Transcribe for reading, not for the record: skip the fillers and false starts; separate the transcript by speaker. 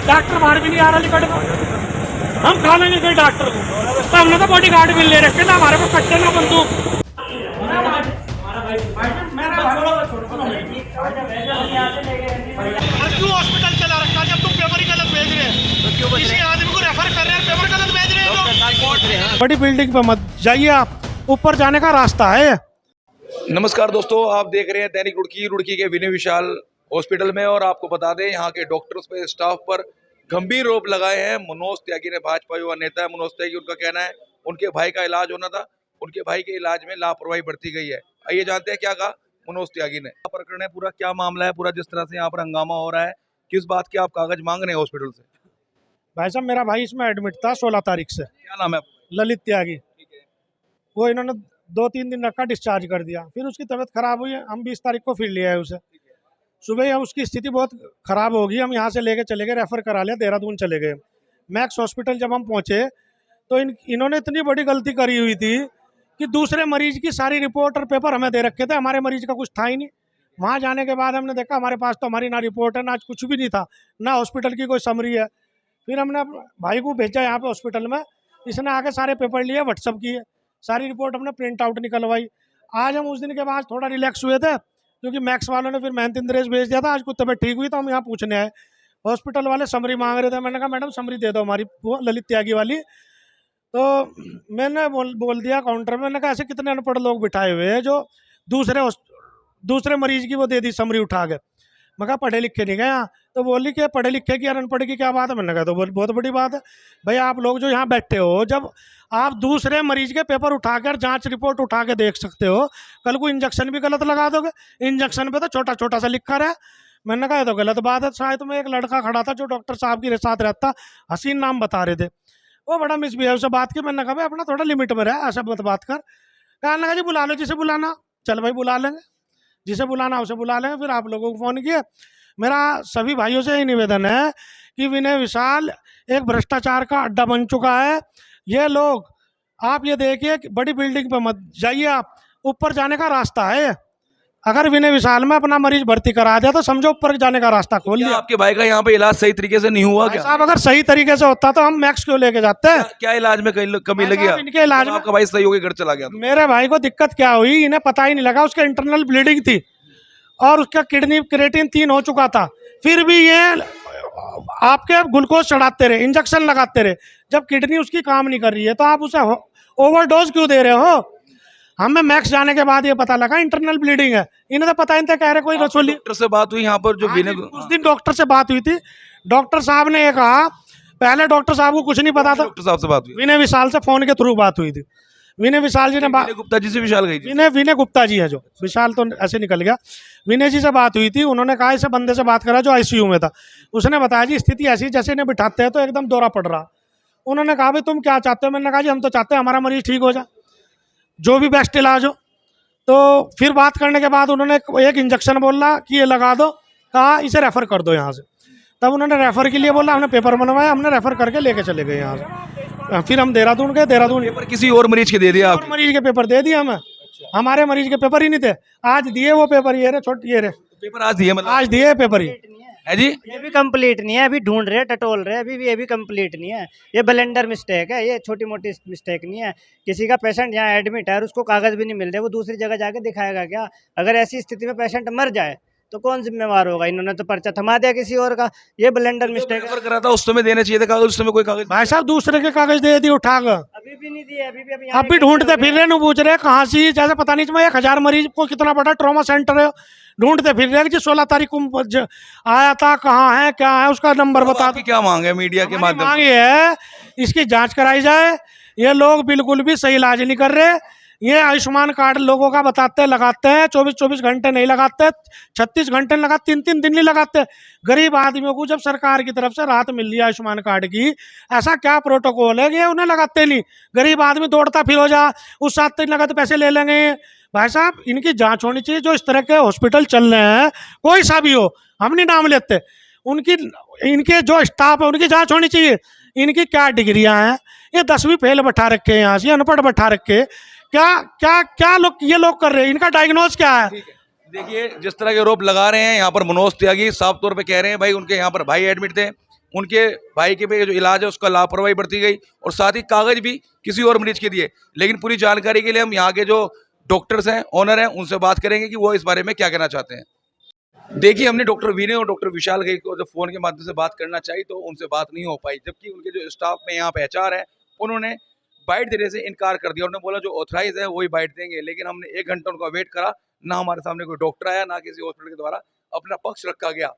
Speaker 1: Doctor बाहर भी नहीं आ रहा लिखट में, हम खा लेंगे कहीं डॉक्टर को, तो हमने तो बॉडी गार्ड भी ले रखे ना, हमारे को कट्टे ना बंदूक। क्यों हॉस्पिटल चला रखा जब तुम पेपर ही गलत भेज रहे हैं, किसी आदमी को रेफर कर रहे हैं, पेपर गलत भेज रहे हैं। बड़ी बिल्डिंग पे मत जाइए, आप ऊपर जाने का रास्ता है।
Speaker 2: नमस्कार दोस्तों, आप देख रहे हैं दैनिक रुड़की के विनय विशाल हॉस्पिटल में। और आपको बता दें, यहाँ के डॉक्टर्स पे, स्टाफ पर गंभीर आरोप लगाए हैं। मनोज त्यागी ने, भाजपा युवा नेता है मनोज त्यागी, उनका कहना है उनके भाई का इलाज होना था, उनके भाई के इलाज में लापरवाही बरती गई है। आइए जानते हैं क्या कहा मनोज त्यागी ने। प्रकरण है पूरा, क्या मामला है पूरा, जिस तरह से यहाँ पर हंगामा हो रहा है, किस बात के आप कागज मांग रहे हैं हॉस्पिटल से?
Speaker 1: भाई साहब, मेरा भाई इसमें एडमिट था 16 तारीख से।
Speaker 2: क्या नाम है?
Speaker 1: ललित त्यागी। वो इन्होंने 2-3 दिन रखा, डिस्चार्ज कर दिया। फिर उसकी तबीयत खराब हुई, हम 20 तारीख को फिर ले आए उसे। सुबह ही उसकी स्थिति बहुत खराब होगी, हम यहाँ से लेके चले गए, रेफर करा लिया, देहरादून चले गए। मैक्स हॉस्पिटल जब हम पहुँचे तो इन्होंने इतनी बड़ी गलती करी हुई थी कि दूसरे मरीज की सारी रिपोर्ट और पेपर हमें दे रखे थे, हमारे मरीज का कुछ था ही नहीं। वहाँ जाने के बाद हमने देखा हमारे पास तो हमारी ना रिपोर्ट है, ना कुछ भी नहीं था, ना हॉस्पिटल की कोई समरी है। फिर हमने भाई को भेजा यहाँ पे हॉस्पिटल में, इसने आके सारे पेपर लिए, व्हाट्सअप किए, सारी रिपोर्ट हमने प्रिंट आउट निकलवाई। आज हम उस दिन के बाद थोड़ा रिलैक्स हुए थे, क्योंकि मैक्स वालों ने फिर मेहनत इंद्रेश भेज दिया था। आज कुछ तबीयत ठीक हुई तो हम यहाँ पूछने आए। हॉस्पिटल वाले समरी मांग रहे थे, मैंने कहा मैडम समरी दे दो हमारी, वो ललित त्यागी वाली। तो मैंने बोल दिया काउंटर में, मैंने कहा ऐसे कितने अनपढ़ लोग बिठाए हुए हैं जो दूसरे मरीज की वो दे दी समरी उठा के। मैं कहा पढ़े लिखे नहीं गए। तो बोली कि पढ़े लिखे की और अनपढ़ की क्या बात है? मैंने कहा तो बहुत बड़ी बात है भाई, आप लोग जो यहाँ बैठे हो, जब आप दूसरे मरीज के पेपर उठाकर जांच रिपोर्ट उठा के देख सकते हो, कल को इंजेक्शन भी गलत लगा दोगे। इंजेक्शन पे तो छोटा छोटा सा लिखा रहा है। मैंने कहा तो गलत बात है। शायद में एक लड़का खड़ा था जो डॉक्टर साहब के साथ रहता, हसीन नाम बता रहे थे, वो बड़ा मिसबिहेव से बात की। मैंने कहा भाई अपना थोड़ा लिमिट में रहे, ऐसा मत बात कर। कहने लगा जी बुला लो जिसे बुलाना। चल भाई बुला लेंगे, जिसे बुलाना उसे बुला लेंगे। फिर आप लोगों को फ़ोन किया। मेरा सभी भाइयों से यही निवेदन है कि विनय विशाल एक भ्रष्टाचार का अड्डा बन चुका है। ये लोग, आप ये देखिए, बड़ी बिल्डिंग पे मत जाइए, आप ऊपर जाने का रास्ता है। अगर विनय विशाल में अपना मरीज भर्ती करा दिया तो समझो ऊपर जाने का रास्ता खोल दिया।
Speaker 2: आपके भाई का यहाँ पे इलाज सही तरीके से नहीं हुआ क्या?
Speaker 1: साहब अगर सही तरीके से होता तो हम मैक्स क्यों लेके जाते हैं?
Speaker 2: क्या इलाज में कमी लगी?
Speaker 1: इनके इलाज में
Speaker 2: आपका भाई सही होकर घर चला गया?
Speaker 1: मेरे भाई को दिक्कत क्या हुई, इन्हें पता ही नहीं लगा। उसके इंटरनल ब्लीडिंग थी और उसका किडनी क्रिएटिन 3 हो चुका था। फिर भी ये आपके ग्लूकोज चढ़ाते रहे, इंजेक्शन लगाते रहे। जब किडनी उसकी काम नहीं कर रही है तो आप उसे ओवरडोज क्यों दे रहे हो? हमें मैक्स जाने के बाद ये पता लगा इंटरनल ब्लीडिंग है। इन्हें तो पता ही नहीं था, कह रहे कोई रसोली।
Speaker 2: डॉक्टर से बात हुई यहाँ पर जो विनय?
Speaker 1: उस दिन डॉक्टर से बात हुई थी। डॉक्टर साहब ने ये कहा, पहले डॉक्टर साहब को कुछ नहीं पता था।
Speaker 2: डॉक्टर साहब से बात हुई?
Speaker 1: विनय विशाल से फोन के थ्रू बात हुई थी। विनय विशाल जी ने
Speaker 2: विनय गुप्ता जी से विशाल गई थी?
Speaker 1: विनय गुप्ता जी है, जो विशाल तो ऐसे निकल गया। विनय जी से बात हुई थी। उन्होंने कहा इसे बंदे से बात करा जो आईसीयू में था। उसने बताया जी स्थिति ऐसी, जैसे इन्हें बिठाते हैं तो एकदम दौरा पड़ रहा। उन्होंने कहा भाई तुम क्या चाहते हो? मैंने कहा जी हम तो चाहते हैं हमारा मरीज ठीक हो जाए, जो भी बेस्ट इलाज हो। तो फिर बात करने के बाद उन्होंने एक इंजेक्शन बोला कि ये लगा दो, कहा इसे रेफ़र कर दो यहाँ से। तब उन्होंने रेफ़र के लिए बोला, हमने पेपर बनवाया, हमने रेफ़र करके लेके चले गए यहाँ से। फिर हम देहरादून गए। देहरादून
Speaker 2: पेपर किसी और मरीज के दे दिया?
Speaker 1: और मरीज के पेपर दे दिए हमें। हमारे मरीज के पेपर ही नहीं थे, आज दिए वो पेपर। ये रे छोटे, ये रे
Speaker 2: पेपर आज दिए? मतलब
Speaker 1: आज दिए पेपर ही
Speaker 2: है जी।
Speaker 3: ये भी कंप्लीट नहीं है, अभी ढूंढ रहे, टटोल रहे, अभी भी ये भी कंप्लीट नहीं है। ये ब्लेंडर मिस्टेक है, ये छोटी मोटी मिस्टेक नहीं है। किसी का पेशेंट यहाँ एडमिट है और उसको कागज भी नहीं मिल रहे, वो दूसरी जगह जाके दिखाएगा क्या? अगर ऐसी स्थिति में पेशेंट मर जाए तो कौन जिम्मेवार होगा? इन्होंने तो पर्चा थमा दिया किसी और का। ये ब्लेंडर मिस्टेक है।
Speaker 2: करा था उस समय देना चाहिए था कागज, उस समय कोई कागज?
Speaker 1: भाई साहब दूसरे के कागज दे दिए उठाकर,
Speaker 3: अभी भी नहीं दिए।
Speaker 1: अब भी ढूंढते फिर रहे, नहीं पूछ रहे कहाँ से। जैसे पता नहीं इसमें 1000 मरीज को कितना बड़ा ट्रॉमा सेंटर है, ढूंढते फिर रहे कि 16 तारीख को आया था, कहाँ है, क्या है, उसका नंबर बता दो।
Speaker 2: क्या मांग है मीडिया के माध्यम?
Speaker 1: मांग ये है इसकी जांच कराई जाए। ये लोग बिल्कुल भी सही इलाज नहीं कर रहे। ये आयुष्मान कार्ड लोगों का बताते लगाते हैं, 24-24 घंटे नहीं लगाते, 36 घंटे लगाते, 3-3 दिन नहीं लगाते। गरीब आदमियों को जब सरकार की तरफ से राहत मिल रही है आयुष्मान कार्ड की, ऐसा क्या प्रोटोकॉल है कि उन्हें लगाते नहीं? गरीब आदमी दौड़ता फिर हो जा, उस साथ नगद पैसे ले लेंगे। भाई साहब इनकी जांच होनी चाहिए। जो इस तरह के हॉस्पिटल चल रहे हैं, कोई सा भी हो, हम नहीं नाम लेते, उनकी, इनके जो स्टाफ है उनकी जांच होनी चाहिए। इनकी क्या डिग्रियां हैं? ये 10वीं फेल बैठा रखे हैं, यहाँ से अनपढ़ बैठा रखे। क्या क्या क्या लोग ये लोग कर रहे हैं? इनका डायग्नोज क्या है?
Speaker 2: देखिए जिस तरह के आरोप लगा रहे हैं यहाँ पर मनोज त्यागी साफ तौर पे कह रहे हैं भाई उनके यहाँ पर भाई एडमिट थे, उनके भाई के पे जो इलाज है उसका लापरवाही बरती गई और साथ ही कागज भी किसी और मरीज के दिए। लेकिन पूरी जानकारी के लिए हम यहाँ के जो डॉक्टर्स हैं, ऑनर हैं, उनसे बात करेंगे कि वो इस बारे में क्या कहना चाहते हैं। देखिए, हमने डॉक्टर विनय और डॉक्टर विशाल को जब फोन के माध्यम से बात करना चाहिए तो उनसे बात नहीं हो पाई, जबकि उनके जो स्टाफ में यहाँ पे HR है उन्होंने बाइट देने से इनकार कर दिया। उन्होंने बोला जो ऑथराइज है वही बाइट देंगे। लेकिन हमने 1 घंटा उनका वेट करा, ना हमारे सामने कोई डॉक्टर आया, ना किसी हॉस्पिटल के द्वारा अपना पक्ष रखा गया।